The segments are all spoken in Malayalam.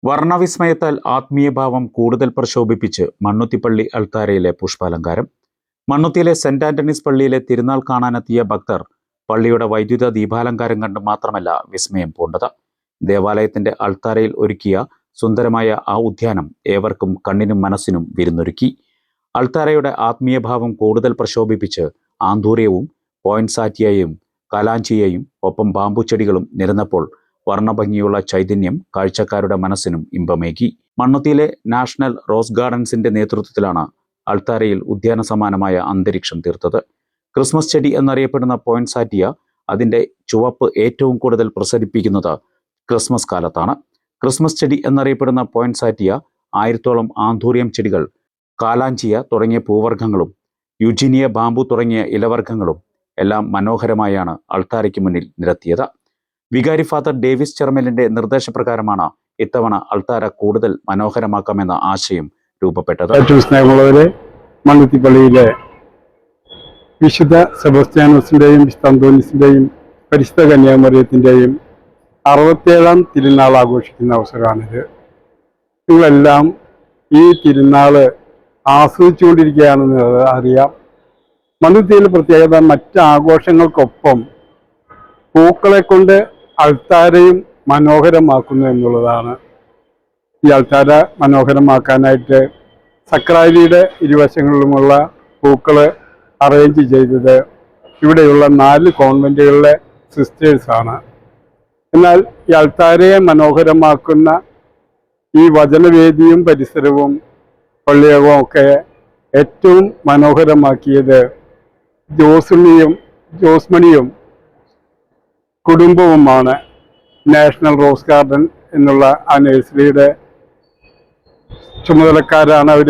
വർണ്ണവിസ്മയത്താൽ ആത്മീയഭാവം കൂടുതൽ പ്രശോഭിപ്പിച്ച് മണ്ണുത്തിപ്പള്ളി അൾത്താരയിലെ പുഷ്പാലങ്കാരം. മണ്ണുത്തിയിലെ സെന്റ് ആന്റണീസ് പള്ളിയിലെ തിരുനാൾ കാണാനെത്തിയ ഭക്തർ പള്ളിയുടെ വൈദ്യുത ദീപാലങ്കാരം കണ്ട് മാത്രമല്ല വിസ്മയം പൂണ്ടത്. ദേവാലയത്തിന്റെ അൾത്താരയിൽ ഒരുക്കിയ സുന്ദരമായ ആ ഉദ്യാനം ഏവർക്കും കണ്ണിനും മനസ്സിനും വിരുന്നൊരുക്കി. അൾത്താരയുടെ ആത്മീയഭാവം കൂടുതൽ പ്രശോഭിപ്പിച്ച് ആന്തൂര്യവും പോയിൻസാറ്റിയയും കലാഞ്ചിയയും ഒപ്പം ബാമ്പുച്ചെടികളും നിരന്നപ്പോൾ വർണ്ണഭംഗിയുള്ള ചൈതന്യം കാഴ്ചക്കാരുടെ മനസ്സിനും ഇമ്പമേകി. മണ്ണുത്തിയിലെ നാഷണൽ റോസ് ഗാർഡൻസിന്റെ നേതൃത്വത്തിലാണ് അൾത്താരയിൽ ഉദ്യാന സമാനമായ അന്തരീക്ഷം തീർത്തത്. ക്രിസ്മസ് ചെടി എന്നറിയപ്പെടുന്ന പോയിൻസാറ്റിയ അതിന്റെ ചുവപ്പ് ഏറ്റവും കൂടുതൽ പ്രസരിപ്പിക്കുന്നത് ക്രിസ്മസ് കാലത്താണ്. ക്രിസ്മസ് ചെടി എന്നറിയപ്പെടുന്ന പോയിൻസാറ്റിയ 1000-ഓളം ആന്തൂറിയം ചെടികൾ, കാലാഞ്ചിയ തുടങ്ങിയ പൂവർഗ്ഗങ്ങളും യുജീനിയ ബാമ്പു തുടങ്ങിയ ഇലവർഗ്ഗങ്ങളും എല്ലാം മനോഹരമായാണ് അൾത്താരയ്ക്ക് മുന്നിൽ നിരത്തിയത്. വികാരി ഫാദർ ഡേവിസ് ചെർമലിന്റെ നിർദ്ദേശപ്രകാരമാണ് ഇത്തവണ അൾത്താര കൂടുതൽ മനോഹരമാക്കാമെന്ന ആശയം രൂപപ്പെട്ടത്. ഏറ്റവും സ്നേഹമുള്ളവരെ, മണ്ണുത്തിപ്പള്ളിയിലെ വിശുദ്ധ സെബാസ്റ്റ്യാനോസിന്റെയും വിശുദ്ധ അന്തോണീസിന്റെയും പരിശുദ്ധ കന്യാമറിയത്തിന്റെയും 67-ാം തിരുനാൾ ആഘോഷിക്കുന്ന അവസരമാണിത്. നിങ്ങളെല്ലാം ഈ തിരുനാള് ആസ്വദിച്ചുകൊണ്ടിരിക്കുകയാണെന്ന് അറിയാം. മണ്ണുത്തിയിലെ പ്രത്യേകത മറ്റ് ആഘോഷങ്ങൾക്കൊപ്പം പൂക്കളെ കൊണ്ട് അൾത്താരയും മനോഹരമാക്കുന്നു എന്നുള്ളതാണ്. ഈ അൾത്താര മനോഹരമാക്കാനായിട്ട് സക്രാരിയുടെ ഇരുവശങ്ങളിലുമുള്ള പൂക്കൾ അറേഞ്ച് ചെയ്തത് ഇവിടെയുള്ള 4 കോൺവെന്റുകളിലെ സിസ്റ്റേഴ്സാണ്. എന്നാൽ ഈ അൾത്താരയെ മനോഹരമാക്കുന്ന ഈ വചനവേദിയും പരിസരവും പള്ളിയകവും ഒക്കെ ഏറ്റവും മനോഹരമാക്കിയത് ജോസ്മണിയും കുടുംബവുമാണ്. നാഷണൽ റോസ് ഗാർഡൻ എന്നുള്ള ആ നഴ്സറിയുടെ ചുമതലക്കാരാണ് അവർ.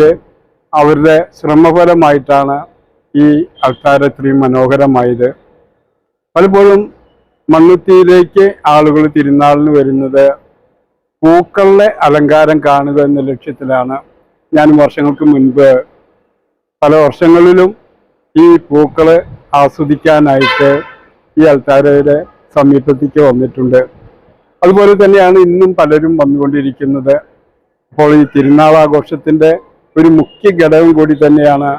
അവരുടെ ശ്രമഫലമായിട്ടാണ് ഈ അൾത്താര ഇത്രയും മനോഹരമായത്. പലപ്പോഴും മണ്ണുത്തിയിലേക്ക് ആളുകൾ തിരുനാളിന് വരുന്നത് പൂക്കളുടെ അലങ്കാരം കാണുക എന്ന ലക്ഷ്യത്തിലാണ്. ഞാൻ വർഷങ്ങൾക്ക് മുൻപ് പല വർഷങ്ങളിലും ഈ പൂക്കൾ ആസ്വദിക്കാനായിട്ട് ഈ അൾത്താരയുടെ സമീപത്തേക്ക് വന്നിട്ടുണ്ട്. അതുപോലെ തന്നെയാണ് ഇന്നും പലരും വന്നുകൊണ്ടിരിക്കുന്നത്. അപ്പോൾ ഈ തിരുനാളാഘോഷത്തിൻ്റെ ഒരു മുഖ്യ ഘടകം കൂടി തന്നെയാണ്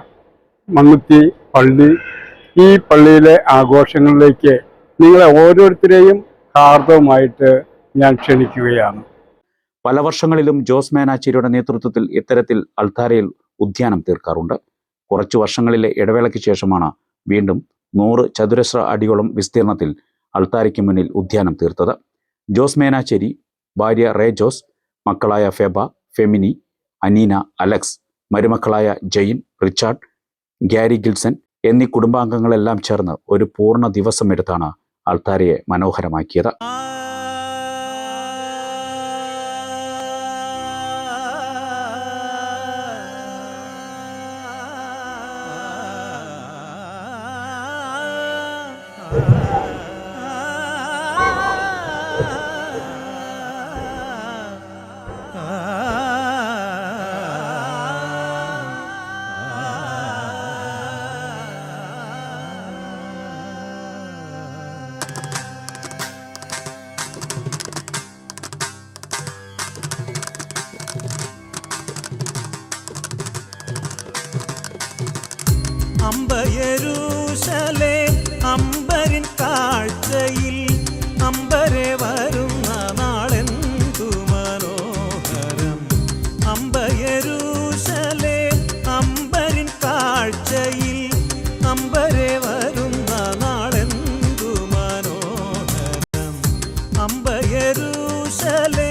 മണ്ണുത്തി പള്ളി. ഈ പള്ളിയിലെ ആഘോഷങ്ങളിലേക്ക് നിങ്ങളെ ഓരോരുത്തരെയും ഹാർദവുമായിട്ട് ഞാൻ ക്ഷണിക്കുകയാണ്. പല വർഷങ്ങളിലും ജോസ് മേനാച്ചേരിയുടെ നേതൃത്വത്തിൽ ഇത്തരത്തിൽ അൾത്താരയിൽ ഉദ്യാനം തീർക്കാറുണ്ട്. കുറച്ചു വർഷങ്ങളിലെ ഇടവേളയ്ക്ക് ശേഷമാണ് വീണ്ടും 100 ചതുരശ്ര അടിയോളം വിസ്തീർണത്തിൽ അൾത്താരയ്ക്ക് മുന്നിൽ ഉദ്യാനം തീർത്തത്. ജോസ് മേനാച്ചേരി, ഭാര്യ റേ ജോസ്, മക്കളായ ഫെബ, ഫെമിനി, അനീന, അലക്സ്, മരുമക്കളായ ജെയിൻ, റിച്ചാർഡ്, ഗ്യാരി ഗിൽസൺ എന്നീ കുടുംബാംഗങ്ങളെല്ലാം ചേർന്ന് ഒരു പൂർണ്ണ ദിവസം എടുത്താണ് അൾത്താരയെ മനോഹരമാക്കിയത്. അമ്പയരൂശലേം അമ്പരിൻ കാഴ്ചയിൽ അമ്പരെ വരുന്ന നാളെന്തു മനോഹരം. അമ്പയരൂശലേം അമ്പരിൻ കാഴ്ചയിൽ അമ്പരെ വരുന്ന നാളെന്തു മനോഹരം. അമ്പയരൂശലേം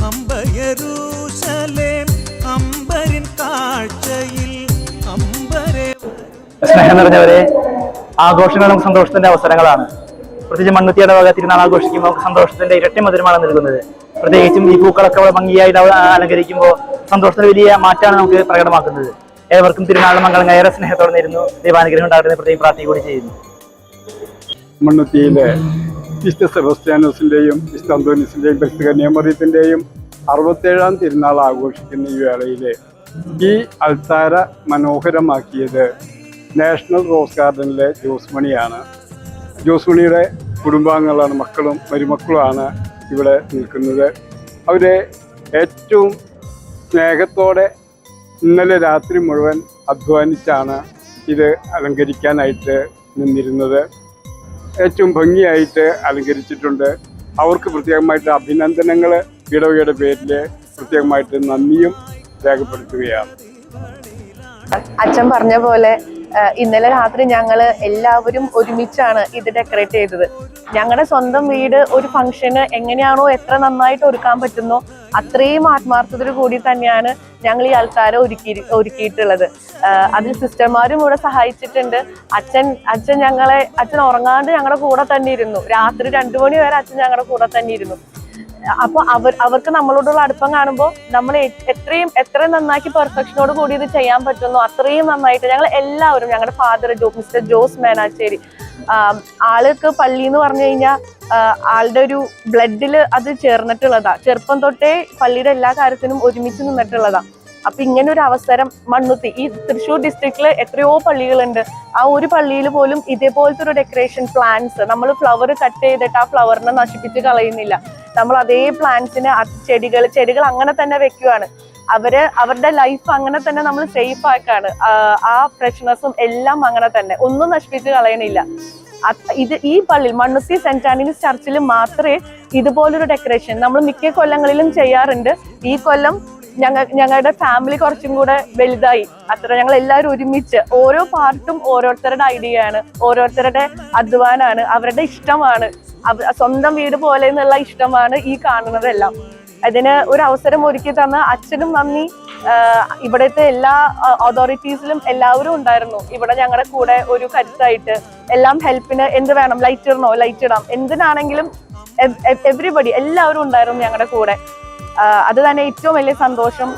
അമ്പയരൂശലേം അമ്പരിൻ കാഴ്ചയിൽ അമ്പരെ സ്നേഹം നിറഞ്ഞവരെ, ആഘോഷങ്ങളും സന്തോഷത്തിന്റെ അവസരങ്ങളാണ്. പ്രത്യേകിച്ച് മണ്ണുത്തിയുടെ വക തിരുനാൾ ആഘോഷിക്കുമ്പോൾ നമുക്ക് സന്തോഷത്തിന്റെ ഇരട്ടി മധുരമാണ് നൽകുന്നത്. പ്രത്യേകിച്ചും ഈ പൂക്കളൊക്കെ ഭംഗിയായിട്ട് അലങ്കരിക്കുമ്പോൾ സന്തോഷത്തിന് വലിയ മാറ്റമാണ് നമുക്ക് പ്രകടമാക്കുന്നത്. ഏവർക്കും തിരുനാളിന് മംഗളം ഏറെ സ്നേഹത്തോടെ നേരുന്നു. ദൈവാനുഗ്രഹം ഉണ്ടാകുന്ന പ്രത്യേകം പ്രാർത്ഥന കൂടി ചെയ്യുന്നു. മണ്ണുത്തിയിലെ വിശുദ്ധ സെബസ്ത്യാനോസിന്റെയും വിശുദ്ധ അന്തോനീസിന്റെയും പരിശുദ്ധ കന്യാമറിയത്തിന്റെയും 67ാം തിരുനാൾ ആഘോഷിക്കുന്ന ഈ വേളയിൽ ഈ അൾത്താര മനോഹരമാക്കിയത് നാഷണൽ റോസ് ഗാർഡനിലെ ജോസ്മണിയാണ്. ജോസ്മണിയുടെ കുടുംബാംഗങ്ങളാണ്, മക്കളും മരുമക്കളുമാണ് ഇവിടെ നിൽക്കുന്നത്. അവരെ ഏറ്റവും സ്നേഹത്തോടെ ഇന്നലെ രാത്രി മുഴുവൻ അധ്വാനിച്ചാണ് ഇത് അലങ്കരിക്കാനായിട്ട് നിന്നിരുന്നത്. ഏറ്റവും ഭംഗിയായിട്ട് അലങ്കരിച്ചിട്ടുണ്ട്. അവർക്ക് പ്രത്യേകമായിട്ട് അഭിനന്ദനങ്ങൾ ഇടവകയുടെ പേരിൽ പ്രത്യേകമായിട്ട് നന്ദിയും രേഖപ്പെടുത്തുകയാണ്. അച്ഛൻ പറഞ്ഞ പോലെ ഇന്നലെ രാത്രി ഞങ്ങള് എല്ലാവരും ഒരുമിച്ചാണ് ഇത് ഡെക്കറേറ്റ് ചെയ്തത്. ഞങ്ങളുടെ സ്വന്തം വീട് ഒരു ഫംഗ്ഷന് എങ്ങനെയാണോ എത്ര നന്നായിട്ട് ഒരുക്കാൻ പറ്റുന്നോ അത്രയും ആത്മാർത്ഥതയോട് കൂടി തന്നെയാണ് ഞങ്ങൾ ഈ ആൾക്കാരെ ഒരുക്കിയിട്ടുള്ളത്. അതിൽ സിസ്റ്റർമാരും ഇവിടെ സഹായിച്ചിട്ടുണ്ട്. അച്ഛൻ ഉറങ്ങാണ്ട് ഞങ്ങളുടെ കൂടെ തന്നെ ഇരുന്നു. രാത്രി 2 മണി വരെ അച്ഛൻ ഞങ്ങളുടെ കൂടെ തന്നെ ഇരുന്നു. അപ്പൊ അവർക്ക് നമ്മളോടുള്ള അടുപ്പം കാണുമ്പോൾ നമ്മൾ എത്ര നന്നാക്കി പെർഫെക്ഷനോട് കൂടി ഇത് ചെയ്യാൻ പറ്റുന്നു അത്രയും നന്നായിട്ട് ഞങ്ങൾ എല്ലാവരും, ഞങ്ങളുടെ ഫാദർ മിസ്റ്റർ ജോസ് മേനാച്ചേരി, ആൾക്ക് പള്ളി എന്ന് പറഞ്ഞു കഴിഞ്ഞാൽ ആളുടെ ഒരു ബ്ലഡിൽ അത് ചേർന്നിട്ടുള്ളതാ. ചെറുപ്പം തൊട്ടേ പള്ളിയുടെ എല്ലാ കാര്യത്തിനും ഒരുമിച്ച് നിന്നിട്ടുള്ളതാ. അപ്പൊ ഇങ്ങനെ ഒരു അവസരം മണ്ണുത്തി ഈ തൃശ്ശൂർ ഡിസ്ട്രിക്റ്റില് എത്രയോ പള്ളികളുണ്ട്. ആ ഒരു പള്ളിയിൽ പോലും ഇതേപോലത്തെ ഒരു ഡെക്കറേഷൻ പ്ലാന്റ്സ്, നമ്മൾ ഫ്ലവർ കട്ട് ചെയ്തിട്ട് ആ ഫ്ലവറിനെ നശിപ്പിച്ച് കളയുന്നില്ല. നമ്മൾ അതേ പ്ലാന്റ്സിന് ചെടികൾ അങ്ങനെ തന്നെ വെക്കുകയാണ്. അവരുടെ ലൈഫ് അങ്ങനെ തന്നെ നമ്മൾ സേഫ് ആക്കാണ്. ആ ഫ്രഷ്നെസ്സും എല്ലാം അങ്ങനെ തന്നെ, ഒന്നും നശിപ്പിച്ച് കളയണില്ല. ഈ പള്ളിയിൽ മണ്ണുത്തി സെന്റ് ആന്റണീസ് ചർച്ചിൽ മാത്രമേ ഇതുപോലൊരു ഡെക്കറേഷൻ നമ്മൾ മിക്ക കൊല്ലങ്ങളിലും ചെയ്യാറുണ്ട്. ഈ കൊല്ലം ഞങ്ങളുടെ ഫാമിലി കുറച്ചും കൂടെ വലുതായി. ഞങ്ങൾ എല്ലാവരും ഒരുമിച്ച് ഓരോ പാർട്ടും ഓരോരുത്തരുടെ ഐഡിയ ആണ്, ഓരോരുത്തരുടെ അധ്വാനാണ്, അവരുടെ ഇഷ്ടമാണ്, സ്വന്തം വീട് പോലെ എന്നുള്ള ഇഷ്ടമാണ് ഈ കാണുന്നതെല്ലാം. അതിന് ഒരു അവസരം ഒരുക്കി തന്ന അച്ഛനും നന്ദി. ഇവിടുത്തെ എല്ലാ അതോറിറ്റീസിലും എല്ലാവരും ഉണ്ടായിരുന്നു ഇവിടെ ഞങ്ങളുടെ കൂടെ ഒരു കരുത്തായിട്ട്. എല്ലാം ഹെൽപ്പിന് എന്ത് വേണം, ലൈറ്റ് ഇടാം, എന്തിനാണെങ്കിലും എവരിബഡി എല്ലാവരും ഉണ്ടായിരുന്നു ഞങ്ങളുടെ കൂടെ. അത് തന്നെ ഏറ്റവും വലിയ സന്തോഷം.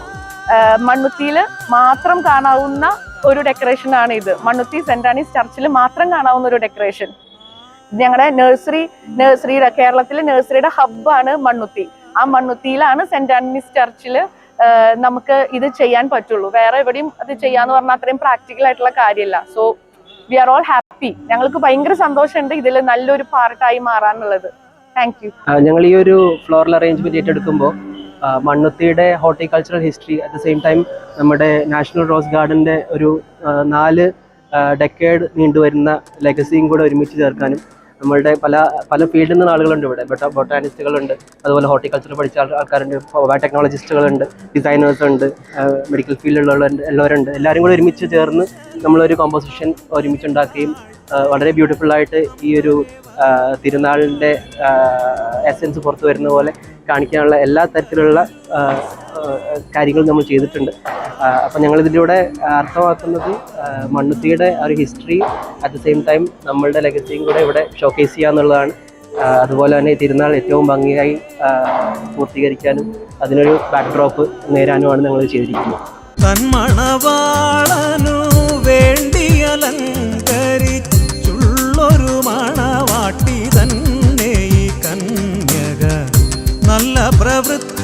മണ്ണുത്തിയിൽ മാത്രം കാണാവുന്ന ഒരു ഡെക്കറേഷൻ ആണ് ഇത്. മണ്ണുത്തി സെന്റ് ആനീസ് ചർച്ചിൽ മാത്രം കാണാവുന്ന ഒരു ഡെക്കറേഷൻ. ഞങ്ങളുടെ നഴ്സറിയുടെ കേരളത്തിലെ നഴ്സറിയുടെ ഹബ്ബാണ് മണ്ണുത്തി. ആ മണ്ണുത്തിയിലാണ് സെന്റ് ആന്റണീസ് ചർച്ചിൽ നമുക്ക് ഇത് ചെയ്യാൻ പറ്റുള്ളൂ. വേറെ എവിടെയും അത് ചെയ്യാന്ന് പറഞ്ഞാൽ അത്രയും പ്രാക്ടിക്കൽ ആയിട്ടുള്ള കാര്യമല്ല. So we are all happy. ഞങ്ങൾക്ക് ഭയങ്കര സന്തോഷമുണ്ട് ഇതിൽ നല്ലൊരു പാർട്ടായി മാറാനുള്ളത്. Thank you. ഞങ്ങൾ ഈ ഒരു ഫ്ലോറൽ അറേഞ്ച്മെന്റ് ഏറ്റെടുക്കുമ്പോൾ മണ്ണുത്തിയുടെ horticultural history, at the same time നമ്മുടെ നാഷണൽ റോസ് ഗാർഡന്റെ ഒരു 4 ഡെക്കേഡ് നീണ്ടുവരുന്ന ലെഗസിയും കൂടെ ഒരുമിച്ച് ചേർക്കാനും, നമ്മളുടെ പല ഫീൽഡിൽ നിന്ന് ആളുകളുണ്ട് ഇവിടെ. ബൊട്ടാനിസ്റ്റുകളുണ്ട്, അതുപോലെ ഹോർട്ടിക്കൾച്ചർ പഠിച്ച ആൾക്കാരുണ്ട്, ബയോടെക്നോളജിസ്റ്റുകളുണ്ട്, ഡിസൈനേഴ്സ് ഉണ്ട്, മെഡിക്കൽ ഫീൽഡിലുള്ളവരുണ്ട്. എല്ലാവരും കൂടെ ഒരുമിച്ച് ചേർന്ന് നമ്മളൊരു കോമ്പോസിഷൻ ഒരുമിച്ചുണ്ടാക്കുകയും വളരെ ബ്യൂട്ടിഫുള്ളായിട്ട് ഈ ഒരു തിരുനാളിൻ്റെ എസെൻസ് പുറത്തു വരുന്ന പോലെ കാണിക്കാനുള്ള എല്ലാ തരത്തിലുള്ള കാര്യങ്ങളും നമ്മൾ ചെയ്തിട്ടുണ്ട്. അപ്പം ഞങ്ങളിതിലൂടെ അർത്ഥമാക്കുന്നത് മണ്ണുത്തിയുടെ ആ ഒരു history at the same time നമ്മളുടെ ലെഗസിയും കൂടെ ഇവിടെ ഷോക്കേസ് ചെയ്യുക എന്നുള്ളതാണ്. അതുപോലെ തന്നെ തിരുനാൾ ഏറ്റവും ഭംഗിയായി പൂർത്തീകരിക്കാനും അതിനൊരു ബാക്ക്ഡ്രോപ്പ് നേരാനുമാണ് ഞങ്ങൾ ചെയ്തിരിക്കുന്നത്. തന്മണവാളനു വേണ്ടിയലങ്കരിച്ചുള്ളൊരു മണവാട്ടി തന്നെ ഈ കന്യക നല്ല പ്രവൃത്തി